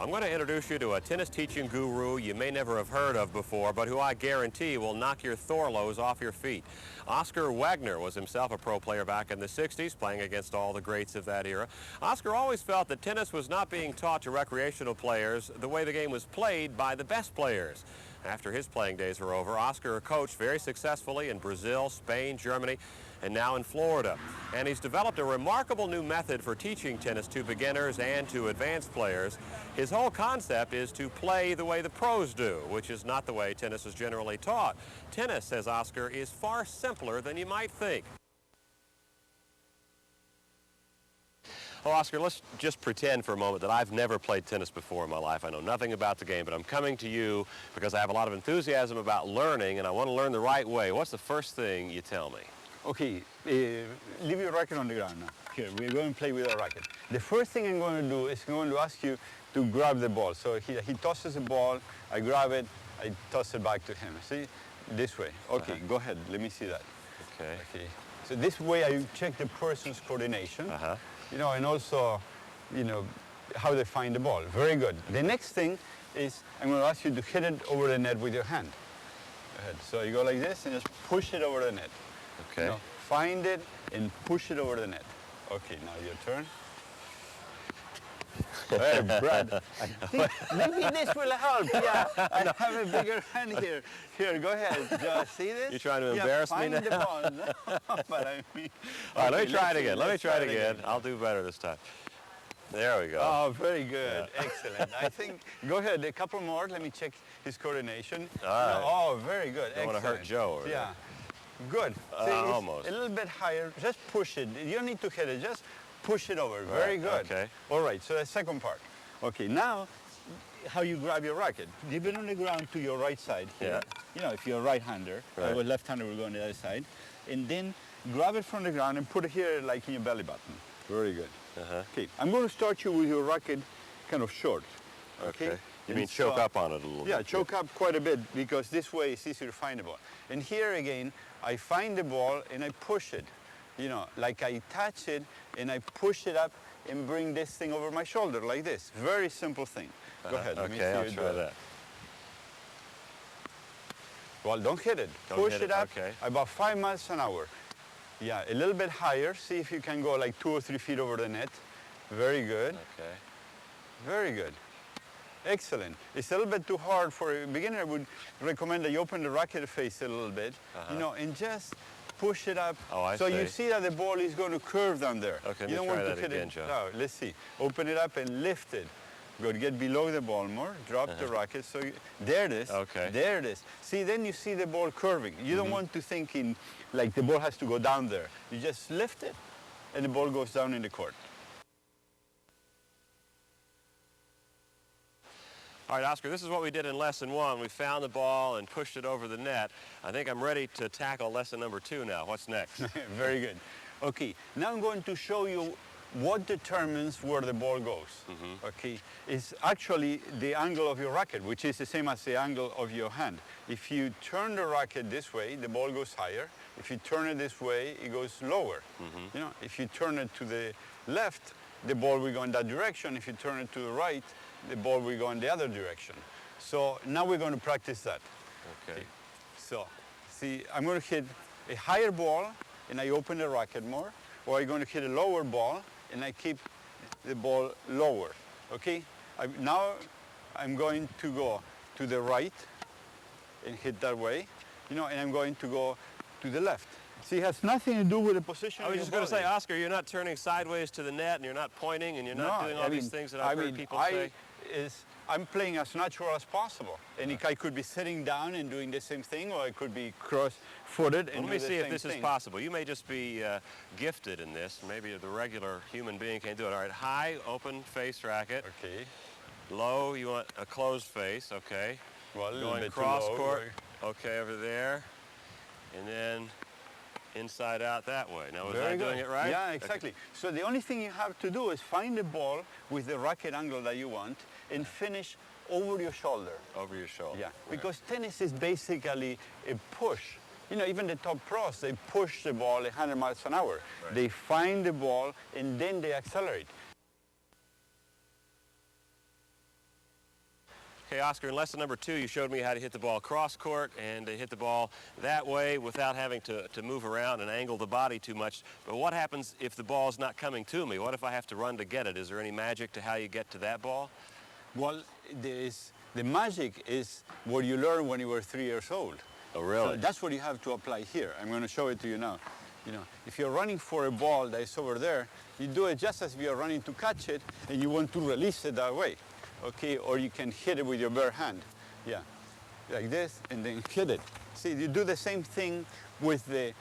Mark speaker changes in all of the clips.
Speaker 1: I'm going to introduce you to a tennis teaching guru you may never have heard of before, but who I guarantee will knock your Thorlos off your feet. Oscar Wagner was himself a pro player back in the 60s, playing against all the greats of that era. Oscar always felt that tennis was not being taught to recreational players the way the game was played by the best players. After his playing days were over, Oscar coached very successfully in Brazil, Spain, Germany, and now in Florida. And he's developed a remarkable new method for teaching tennis to beginners and to advanced players. His whole concept is to play the way the pros do, which is not the way tennis is generally taught. Tennis, says Oscar, is far simpler than you might think. Oh, Oscar, let's just pretend for a moment that I've never played tennis before in my life. I know nothing about the game, but I'm coming to you because I have a lot of enthusiasm about learning, and I want to learn the right way. What's the first thing you tell me?
Speaker 2: Okay, leave your racket on the ground now. Here, we're going to play with our racket. The first thing I'm going to do is I'm going to ask you to grab the ball. So he tosses the ball, I grab it, I toss it back to him. See? This way. Okay, go ahead. Let me see that.
Speaker 1: Okay.
Speaker 2: Okay. So this way I check the person's coordination. You know, and also, you know, how they find the ball. Very good. The next thing is I'm going to ask you to hit it over the net with your hand. Go ahead. So you go like this and just push it over the net.
Speaker 1: Okay.
Speaker 2: You know, find it and push it over the net. Okay, now your turn. Hey, Brad, I think maybe this will help. Yeah, I have a bigger hand here. Here, go ahead. See this?
Speaker 1: You're trying to embarrass me now?
Speaker 2: Find the ball. No, but I mean...
Speaker 1: All right, let me try it again. Let me try it again. I'll do better this time. There we go.
Speaker 2: Oh, very good. Yeah. Excellent. I think, go ahead, a couple more. Let me check his coordination.
Speaker 1: All right.
Speaker 2: Oh, very good.
Speaker 1: Don't want to hurt Joe. Or
Speaker 2: yeah. Good. See,
Speaker 1: almost.
Speaker 2: A little bit higher. Just push it. You don't need to hit it. Just push it over. Very good.
Speaker 1: Okay.
Speaker 2: All right. So the second part. Okay. Now, how you grab your racket? Leave it on the ground to your right side here. Yeah. You know, if you're a right-hander, I was left-hander, we'll go on the other side. And then grab it from the ground and put it here like in your belly button. Very good. Okay. I'm going to start you with your racket kind of short. Okay.
Speaker 1: You mean choke up on it a little bit?
Speaker 2: Yeah, choke up quite a bit because this way it's easier to find the ball. And here again, I find the ball and I push it. You know, like I touch it and I push it up and bring this thing over my shoulder like this. Very simple thing. Go ahead. Let me see
Speaker 1: I'll
Speaker 2: you
Speaker 1: try that.
Speaker 2: Well, don't hit it. Push it up about 5 miles an hour. Yeah, a little bit higher. See if you can go like 2 or 3 feet over the net. Very good.
Speaker 1: Okay.
Speaker 2: Very good. Excellent. It's a little bit too hard for a beginner. I would recommend that you open the racket face a little bit, you know, and just push it up.
Speaker 1: Oh, I
Speaker 2: so
Speaker 1: see.
Speaker 2: You see that the ball is going to curve down there.
Speaker 1: Okay,
Speaker 2: you don't want to hit
Speaker 1: again,
Speaker 2: it.
Speaker 1: Joe.
Speaker 2: No, let's see. Open it up and lift it. Good. Get below the ball more. Drop the racket. So there it is.
Speaker 1: Okay.
Speaker 2: There it is. See, then you see the ball curving. You don't want to think in like the ball has to go down there. You just lift it, and the ball goes down in the court.
Speaker 1: All right, Oscar, this is what we did in lesson 1. We found the ball and pushed it over the net. I think I'm ready to tackle lesson number 2 now. What's next?
Speaker 2: Very good. Okay, now I'm going to show you what determines where the ball goes. Okay, it's actually the angle of your racket, which is the same as the angle of your hand. If you turn the racket this way, the ball goes higher. If you turn it this way, it goes lower. You know, if you turn it to the left, the ball will go in that direction. If you turn it to the right, the ball will go in the other direction. So now we're going to practice that.
Speaker 1: Okay.
Speaker 2: So, see, I'm going to hit a higher ball and I open the racket more, or I'm going to hit a lower ball and I keep the ball lower. Okay? Now I'm going to go to the right and hit that way, you know, and I'm going to go to the left. See, it has nothing to do with the position.
Speaker 1: I was just going to say, Oscar, you're not turning sideways to the net, and you're not pointing, and you're not doing all these things that I've heard people say.
Speaker 2: I'm playing as natural as possible. And I could be sitting down and doing the same thing, or I could be cross-footed and
Speaker 1: let me see if this is possible. You may just be gifted in this. Maybe the regular human being can't do it. All right, high, open face racket.
Speaker 2: Okay.
Speaker 1: Low, you want a closed face. Okay.
Speaker 2: Well, a little
Speaker 1: going
Speaker 2: bit
Speaker 1: cross
Speaker 2: too low,
Speaker 1: court. Okay, over there. And then inside out that way. Now, was I doing it right?
Speaker 2: Yeah, exactly. Okay. So the only thing you have to do is find the ball with the racket angle that you want and finish over your shoulder.
Speaker 1: Over your shoulder.
Speaker 2: Yeah, because tennis is basically a push. You know, even the top pros, they push the ball 100 miles an hour. Right. They find the ball and then they accelerate.
Speaker 1: Okay, Oscar, in lesson number 2, you showed me how to hit the ball cross court and to hit the ball that way without having to move around and angle the body too much. But what happens if the ball's not coming to me? What if I have to run to get it? Is there any magic to how you get to that ball?
Speaker 2: Well, the magic is what you learned when you were 3 years old.
Speaker 1: Oh, really?
Speaker 2: So that's what you have to apply here. I'm going to show it to you now. You know, if you're running for a ball that is over there, you do it just as if you're running to catch it, and you want to release it that way. Okay, or you can hit it with your bare hand. Yeah, like this, and then hit it. See, you do the same thing with the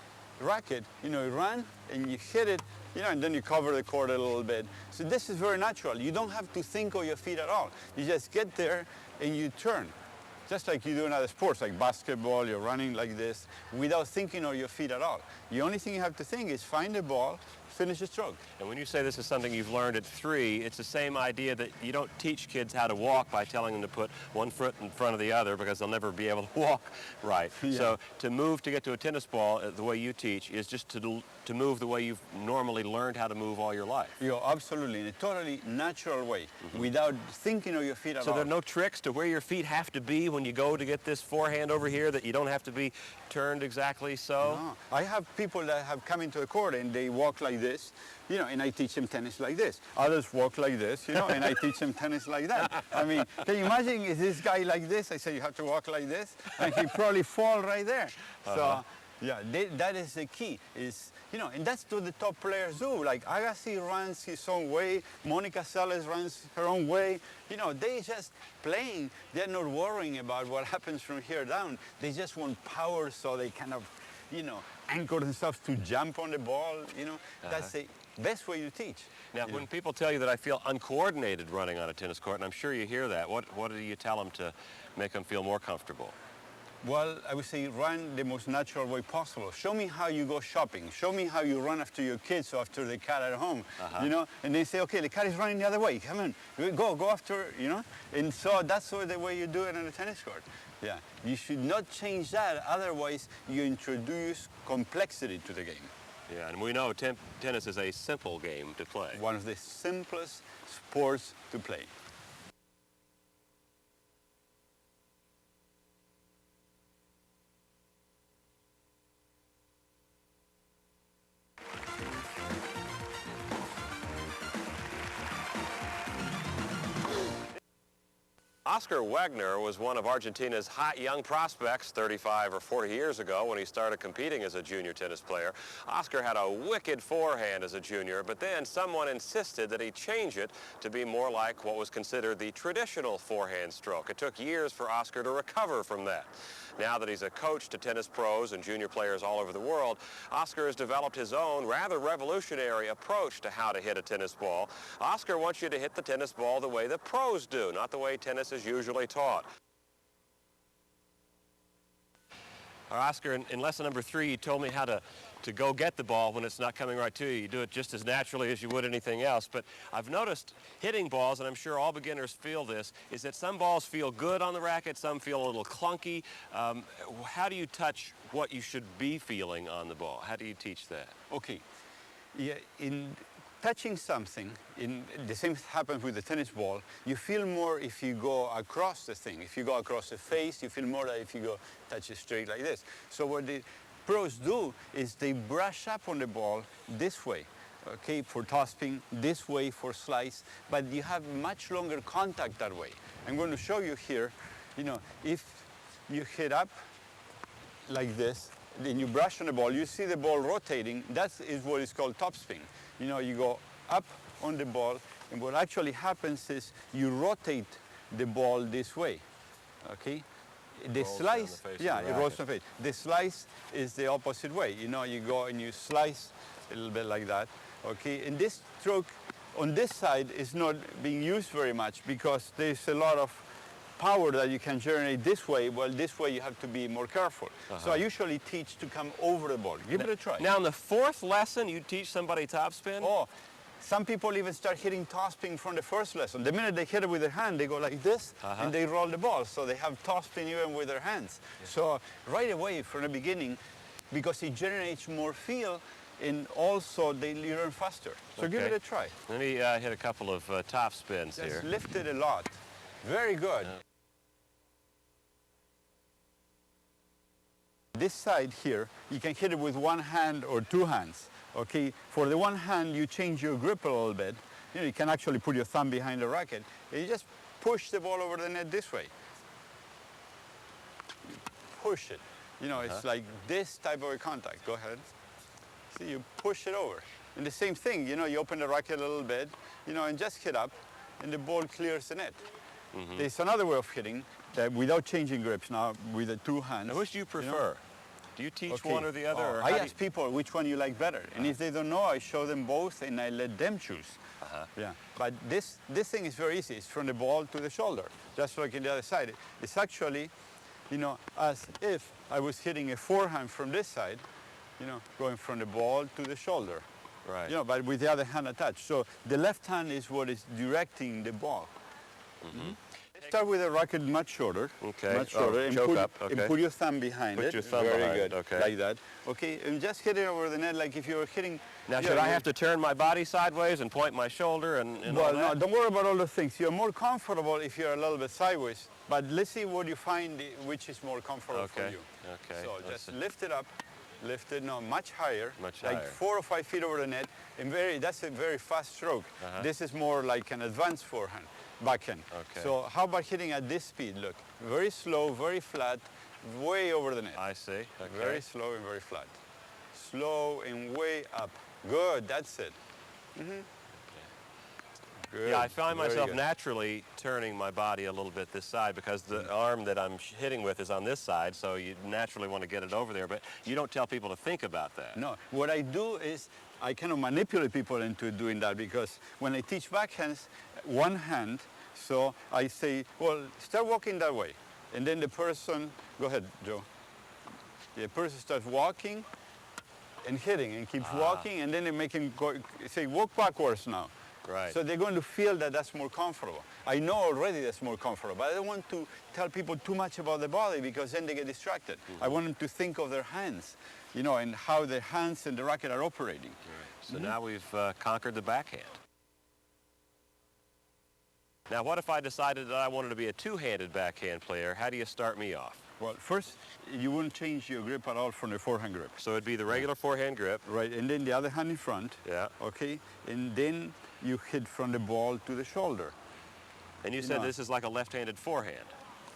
Speaker 2: racket. You know, you run and you hit it, you know, and then you cover the court a little bit. So this is very natural. You don't have to think of your feet at all. You just get there and you turn. Just like you do in other sports, like basketball, you're running like this without thinking of your feet at all. The only thing you have to think is find the ball, finish the stroke.
Speaker 1: And when you say this is something you've learned at 3, it's the same idea that you don't teach kids how to walk by telling them to put one foot in front of the other because they'll never be able to walk right.
Speaker 2: Yeah.
Speaker 1: So to move to get to a tennis ball the way you teach is just to move the way you've normally learned how to move all your life.
Speaker 2: You're absolutely in a totally natural way, without thinking of your feet at all.
Speaker 1: So there are no tricks to where your feet have to be when you go to get this forehand over here, that you don't have to be turned exactly so?
Speaker 2: No. I have people that have come into the court and they walk like this, you know, and I teach them tennis like this. Others walk like this, you know, and I teach them tennis like that. I mean, can you imagine, is this guy like this? I say, you have to walk like this, and he probably fall right there. So, yeah, that is the key, is, you know, and that's what the top players do. Like Agassi runs his own way, Monica Seles runs her own way. You know, they just playing, they're not worrying about what happens from here down. They just want power, so they kind of, you know, anchor themselves to jump on the ball, you know. That's the best way to teach.
Speaker 1: Now, when people tell you that I feel uncoordinated running on a tennis court, and I'm sure you hear that, what do you tell them to make them feel more comfortable?
Speaker 2: Well, I would say run the most natural way possible. Show me how you go shopping. Show me how you run after your kids or after the cat at home, you know? And they say, okay, the cat is running the other way. Come on, go after, you know? And so that's the way you do it on a tennis court. Yeah, you should not change that. Otherwise, you introduce complexity to the game.
Speaker 1: Yeah, and we know tennis is a simple game to play.
Speaker 2: One of the simplest sports to play.
Speaker 1: Oscar Wagner was one of Argentina's hot young prospects 35 or 40 years ago when he started competing as a junior tennis player. Oscar had a wicked forehand as a junior, but then someone insisted that he change it to be more like what was considered the traditional forehand stroke. It took years for Oscar to recover from that. Now that he's a coach to tennis pros and junior players all over the world, Oscar has developed his own rather revolutionary approach to how to hit a tennis ball. Oscar wants you to hit the tennis ball the way the pros do, not the way tennis is usually taught. Oscar, in lesson number 3, you told me how to go get the ball when it's not coming right to you. You do it just as naturally as you would anything else. But I've noticed hitting balls, and I'm sure all beginners feel this, is that some balls feel good on the racket, some feel a little clunky. How do you touch what you should be feeling on the ball? How do you teach that?
Speaker 2: Okay. Yeah, in touching something, the same happens with the tennis ball. You feel more if you go across the thing. If you go across the face, you feel more like if you go touch it straight like this. So what the pros do is they brush up on the ball this way, okay, for topspin, this way for slice, but you have much longer contact that way. I'm going to show you here, you know, if you hit up like this, then you brush on the ball, you see the ball rotating, that is what is called topspin. You know, you go up on the ball, and what actually happens is you rotate the ball this way, okay? The slice, yeah, it rolls on the face. The slice is the opposite way. You know, you go and you slice a little bit like that, okay? And this stroke on this side is not being used very much because there's a lot of power that you can generate this way. Well, this way you have to be more careful. So I usually teach to come over the ball. Give it a try.
Speaker 1: Now, in the 4th lesson, you teach somebody topspin?
Speaker 2: Oh, some people even start hitting topspin from the 1st lesson. The minute they hit it with their hand, they go like this, and they roll the ball. So they have topspin even with their hands. So right away from the beginning, because it generates more feel, and also they learn faster. So give it a try.
Speaker 1: Let me hit a couple of top spins here.
Speaker 2: Just lift it a lot. Very good. this side here, you can hit it with one hand or two hands. Okay, for the one hand, you change your grip a little bit. You know, you can actually put your thumb behind the racket, and you just push the ball over the net this way. You push it. You know, it's like this type of a contact. Go ahead. See, you push it over. And the same thing, you know, you open the racket a little bit, you know, and just hit up, and the ball clears the net. There's another way of hitting that without changing grips now with the two hands.
Speaker 1: Now, which do you prefer?
Speaker 2: You know?
Speaker 1: Do you teach one or the other? Or
Speaker 2: I ask people which one you like better. And if they don't know, I show them both and I let them choose. Yeah. But this thing is very easy. It's from the ball to the shoulder, just like in the other side. It's actually, you know, as if I was hitting a forehand from this side, you know, going from the ball to the shoulder.
Speaker 1: Right.
Speaker 2: You know, but with the other hand attached. So the left hand is what is directing the ball. Start with a racket much shorter.
Speaker 1: Okay.
Speaker 2: Much shorter. And
Speaker 1: choke
Speaker 2: put,
Speaker 1: up. Okay.
Speaker 2: and put your thumb behind it.
Speaker 1: Put your thumb
Speaker 2: Very
Speaker 1: behind
Speaker 2: good.
Speaker 1: it. Okay.
Speaker 2: Like that. Okay. And just hit it over the net like if you were hitting.
Speaker 1: Now, should I have to turn my body sideways and point my shoulder and all
Speaker 2: Well,
Speaker 1: that?
Speaker 2: no, don't worry about all those things. You're more comfortable if you're a little bit sideways. But let's see what you find which is more comfortable for you.
Speaker 1: Okay.
Speaker 2: So just lift it up. Lift it, no, much higher.
Speaker 1: Much
Speaker 2: like
Speaker 1: higher.
Speaker 2: 4 or 5 feet over the net. And that's a very fast stroke. This is more like an advanced forehand, backhand. Okay. So how about hitting at this speed? Look, very slow, very flat, way over the net.
Speaker 1: I see. Okay.
Speaker 2: Very slow and very flat. Slow and way up. Good, that's it. Good.
Speaker 1: Yeah, I find
Speaker 2: Very
Speaker 1: myself
Speaker 2: good.
Speaker 1: naturally turning my body a little bit this side because the arm that I'm hitting with is on this side, so you naturally want to get it over there, but you don't tell people to think about that.
Speaker 2: No, what I do is I kind of manipulate people into doing that because when I teach backhands, one hand, so I say, well, start walking that way. And then the person, go ahead, Joe. The person starts walking and hitting and keeps walking, and then they make him go, say, walk backwards now.
Speaker 1: Right.
Speaker 2: So they're going to feel that that's more comfortable. I know already that's more comfortable, but I don't want to tell people too much about the body because then they get distracted. I want them to think of their hands, you know, and how the hands and the racket are operating.
Speaker 1: So now we've conquered the backhand. Now, what if I decided that I wanted to be a two-handed backhand player? How do you start me off?
Speaker 2: Well, first, you wouldn't change your grip at all from the forehand grip.
Speaker 1: So it'd be the regular forehand grip.
Speaker 2: Right, and then the other hand in front.
Speaker 1: Yeah.
Speaker 2: Okay, and then you hit from the ball to the shoulder.
Speaker 1: And you said this is like a left-handed forehand.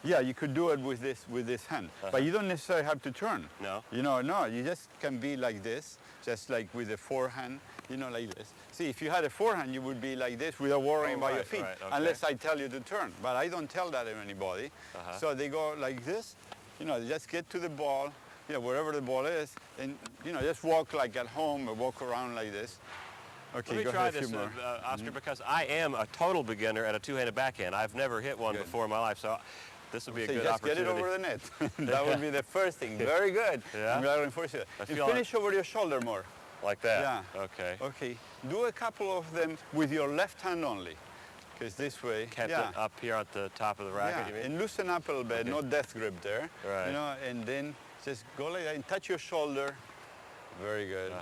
Speaker 2: Yeah, you could do it with this hand, but you don't necessarily have to turn.
Speaker 1: No?
Speaker 2: You know, no, you just can be like this, just like with the forehand, you know, like this. See, if you had a forehand, you would be like this without worrying about your feet, unless I tell you to turn. But I don't tell that to anybody. So they go like this, you know, just get to the ball, you know, wherever the ball is, and, you know, just walk like at home or walk around like this. Okay,
Speaker 1: Let me try this, Oscar, because I am a total beginner at a two-handed backhand. I've never hit one before in my life, so this would be a good
Speaker 2: just
Speaker 1: opportunity.
Speaker 2: Get it over the net. That would be the first thing. Very good.
Speaker 1: Yeah?
Speaker 2: I'm glad to reinforce it. And finish over your shoulder more.
Speaker 1: Like that?
Speaker 2: Yeah.
Speaker 1: Okay.
Speaker 2: Okay. Do a couple of them with your left hand only. Because this way,
Speaker 1: Kept it up here at the top of the racket, you mean?
Speaker 2: And loosen up a little bit, no death grip there.
Speaker 1: Right.
Speaker 2: You know, and then just go like that and touch your shoulder. Very good.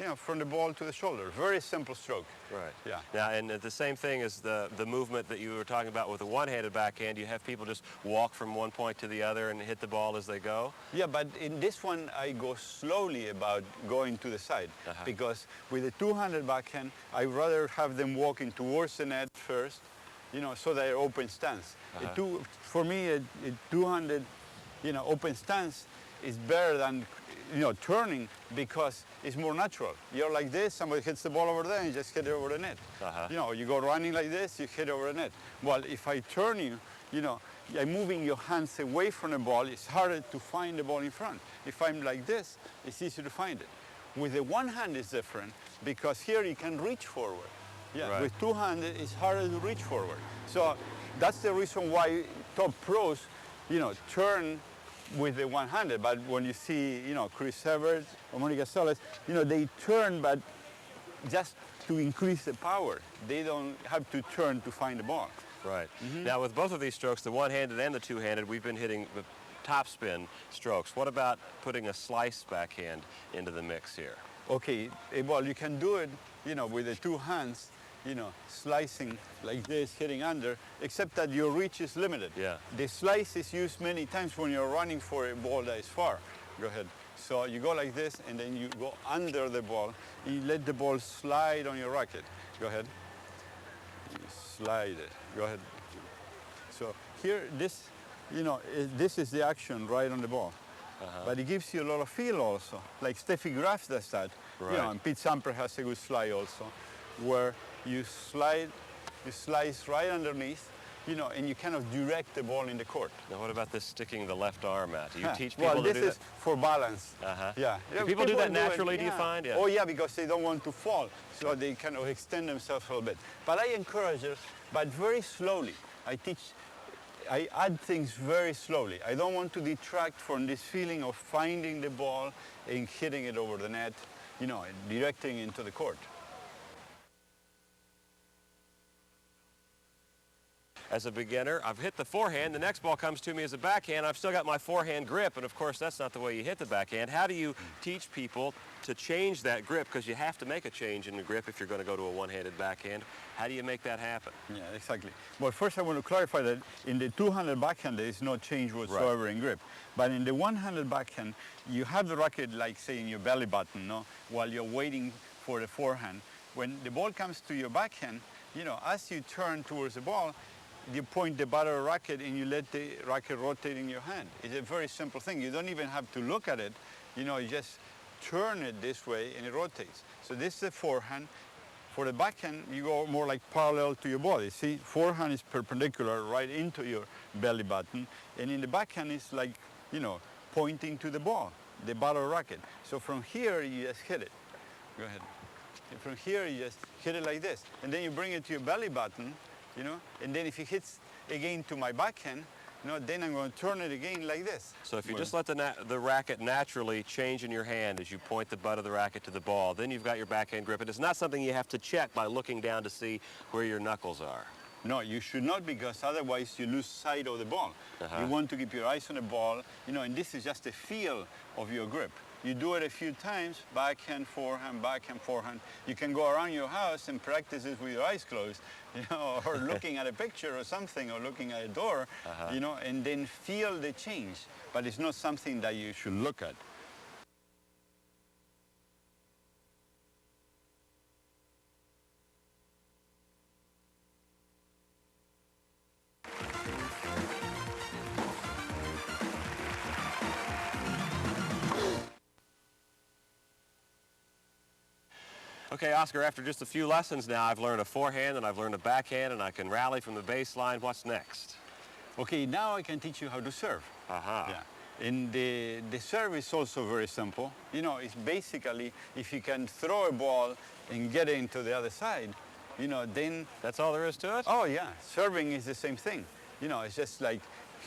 Speaker 2: You know, from the ball to the shoulder. Very simple stroke.
Speaker 1: Right.
Speaker 2: Yeah.
Speaker 1: Now, and the same thing is the movement that you were talking about with the one-handed backhand. You have people just walk from one point to the other and hit the ball as they go.
Speaker 2: Yeah, but in this one, I go slowly about going to the side. Because with a two-handed backhand, I'd rather have them walking towards the net first, you know, so they're open stance. For me, a two-handed, you know, open stance is better than, you know, turning because it's more natural. You're like this, somebody hits the ball over there and you just hit it over the net. You know, you go running like this, you hit over the net. Well, if I turn you, you know, I'm moving your hands away from the ball, it's harder to find the ball in front. If I'm like this, it's easier to find it. With the one hand it's different because here you can reach forward. Yeah, with two hands it's harder to reach forward. So that's the reason why top pros, you know, turn with the one-handed, but when you see, you know, Chris Evert or Monica Seles, you know, they turn, but just to increase the power. They don't have to turn to find the ball.
Speaker 1: Right. Now, with both of these strokes, the one-handed and the two-handed, we've been hitting the topspin strokes. What about putting a slice backhand into the mix here?
Speaker 2: Okay, well, you can do it, you know, with the two hands, you know, slicing like this, hitting under, except that your reach is limited.
Speaker 1: Yeah.
Speaker 2: The slice is used many times when you're running for a ball that is far. Go ahead. So you go like this, and then you go under the ball. And you let the ball slide on your racket. Go ahead. You slide it. Go ahead. So here, this, you know, this is the action right on the ball. But it gives you a lot of feel also. Like Steffi Graf does that.
Speaker 1: Right.
Speaker 2: You know, and Pete Sampras has a good slide also, where you slide, you slice right underneath, you know, and you kind of direct the ball in the court.
Speaker 1: Now, what about this sticking the left arm out? Do you teach people
Speaker 2: well,
Speaker 1: to do
Speaker 2: this is
Speaker 1: that?
Speaker 2: for balance.
Speaker 1: Yeah.
Speaker 2: Yeah,
Speaker 1: People do that
Speaker 2: it,
Speaker 1: naturally, do you
Speaker 2: yeah.
Speaker 1: find? Yeah.
Speaker 2: Oh, yeah, because they don't want to fall, so they kind of extend themselves a little bit. But I encourage it, but very slowly. I add things very slowly. I don't want to detract from this feeling of finding the ball and hitting it over the net, you know, directing into the court.
Speaker 1: As a beginner, I've hit the forehand. The next ball comes to me as a backhand. I've still got my forehand grip, and of course, that's not the way you hit the backhand. How do you teach people to change that grip? Because you have to make a change in the grip if you're going to go to a one-handed backhand. How do you make that happen?
Speaker 2: Yeah, exactly. Well, first I want to clarify that in the two-handed backhand, there is no change whatsoever in grip. But in the one-handed backhand, you have the racket, like, say, in your belly button, no? While you're waiting for the forehand. When the ball comes to your backhand, you know, as you turn towards the ball, you point the butt of the racket and you let the racket rotate in your hand. It's a very simple thing. You don't even have to look at it. You know, you just turn it this way and it rotates. So this is the forehand. For the backhand, you go more like parallel to your body. See, forehand is perpendicular right into your belly button. And in the backhand, it's like, you know, pointing to the ball, the butt of the racket. So from here, you just hit it. Go ahead. And from here, you just hit it like this. And then you bring it to your belly button, you know, and then if it hits again to my backhand, you know, then I'm going to turn it again like this.
Speaker 1: So if you just let the racket naturally change in your hand as you point the butt of the racket to the ball, then you've got your backhand grip. And it's not something you have to check by looking down to see where your knuckles are.
Speaker 2: No, you should not, because otherwise you lose sight of the ball. You want to keep your eyes on the ball, you know, and this is just a feel of your grip. You do it a few times, backhand, forehand. You can go around your house and practice it with your eyes closed, you know, or looking at a picture or something, or looking at a door, you know, and then feel the change. But it's not something that you should look at.
Speaker 1: Okay, Oscar, after just a few lessons now, I've learned a forehand and I've learned a backhand and I can rally from the baseline. What's next?
Speaker 2: Okay, now I can teach you how to serve.
Speaker 1: Yeah.
Speaker 2: And the serve is also very simple. You know, it's basically, if you can throw a ball and get it into the other side, you know, then...
Speaker 1: That's all there is to it?
Speaker 2: Oh, yeah. Serving is the same thing. You know, it's just like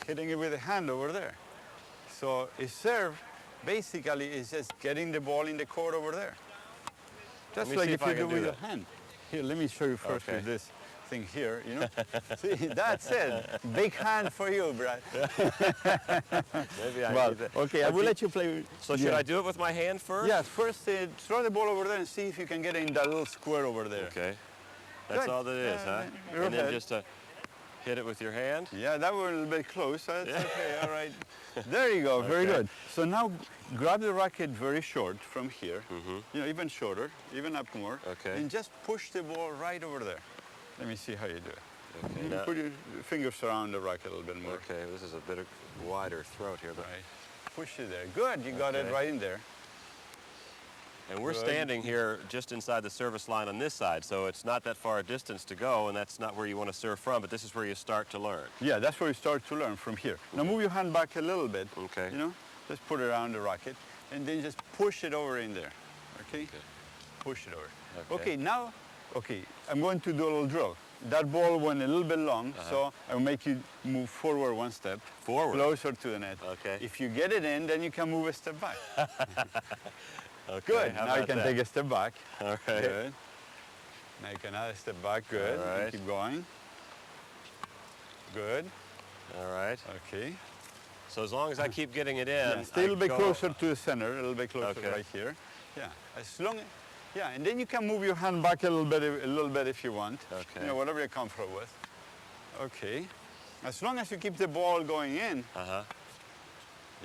Speaker 2: hitting it with a hand over there. So a serve, basically, is just getting the ball in the court over there. Just like if you do with your hand. Here, let me show you first with this thing here, you know. See, that's it. Big hand for you, Brad.
Speaker 1: Maybe I need that.
Speaker 2: Okay, I will let you play.
Speaker 1: So should I do it with my hand first?
Speaker 2: Yes, first throw the ball over there and see if you can get it in that little square over there.
Speaker 1: Okay. That's
Speaker 2: Good.
Speaker 1: all that is, huh? And then just hit it with your hand?
Speaker 2: Yeah, that was a little bit close. That's okay, all right. There you go, very good. So now grab the racket very short from here, you know, even shorter, even up more, and just push the ball right over there. Let me see how you do it. Okay, you put your fingers around the racket a little bit more.
Speaker 1: Okay, this is a bit of wider throat here. But...
Speaker 2: Right. Push it there. Good, you got it right in there.
Speaker 1: And we're standing here just inside the service line on this side, so it's not that far a distance to go, and that's not where you want to serve from, but this is where you start to learn. Yeah,
Speaker 2: that's where you start to learn, from here. Now move your hand back a little bit, you know, just put it around the racket, and then just push it over in there, okay? Push it over. Okay, now, I'm going to do a little drill. That ball went a little bit long, so I'll make you move forward one step. Forward? Closer to the net. Okay. If you get it in, then you can move a step back. Okay, good. Now you can take a step back. All right. Good. Now you can add a step back. Good. All right. Keep going. Good. All right. Okay. So as long as I keep getting it in, stay a little bit closer to the center, a little bit closer right here. Yeah. As long as, and then you can move your hand back a little bit if you want. Okay. You know, whatever you're comfortable with. Okay. As long as you keep the ball going in.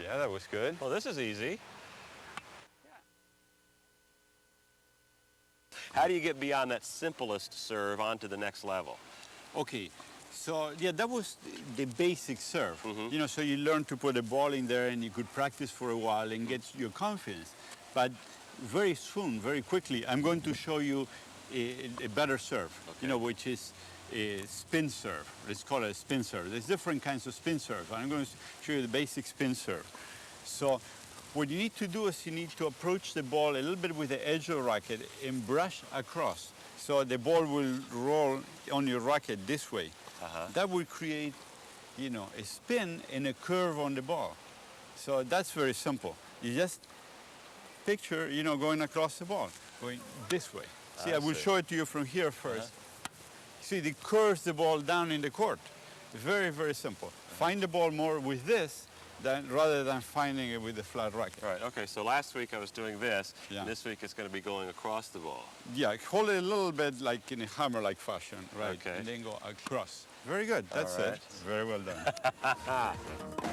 Speaker 2: Yeah, that was good.
Speaker 1: Well, this is easy. How do you get beyond that simplest serve onto the next level?
Speaker 2: Okay, so yeah, that was the basic serve. You know, so you learn to put a ball in there and you could practice for a while and get your confidence. But very soon, very quickly, I'm going to show you a better serve, you know, which is a spin serve. Let's call it a spin serve. There's different kinds of spin serve. I'm going to show you the basic spin serve. So what you need to do is you need to approach the ball a little bit with the edge of the racket and brush across. So the ball will roll on your racket this way. That will create, you know, a spin and a curve on the ball. So that's very simple. You just picture, you know, going across the ball, going this way. See, I will show it to you from here first. See, it curves the ball down in the court. Very, very simple. Find the ball more with this rather than finding it with the flat racket.
Speaker 1: Right, okay, so last week I was doing this,
Speaker 2: Yeah.
Speaker 1: and this week it's going to be going across the ball.
Speaker 2: Yeah, hold it a little bit like in a hammer-like fashion, right?
Speaker 1: Okay.
Speaker 2: And then go across. Very good, that's
Speaker 1: All right.
Speaker 2: it. Very well done.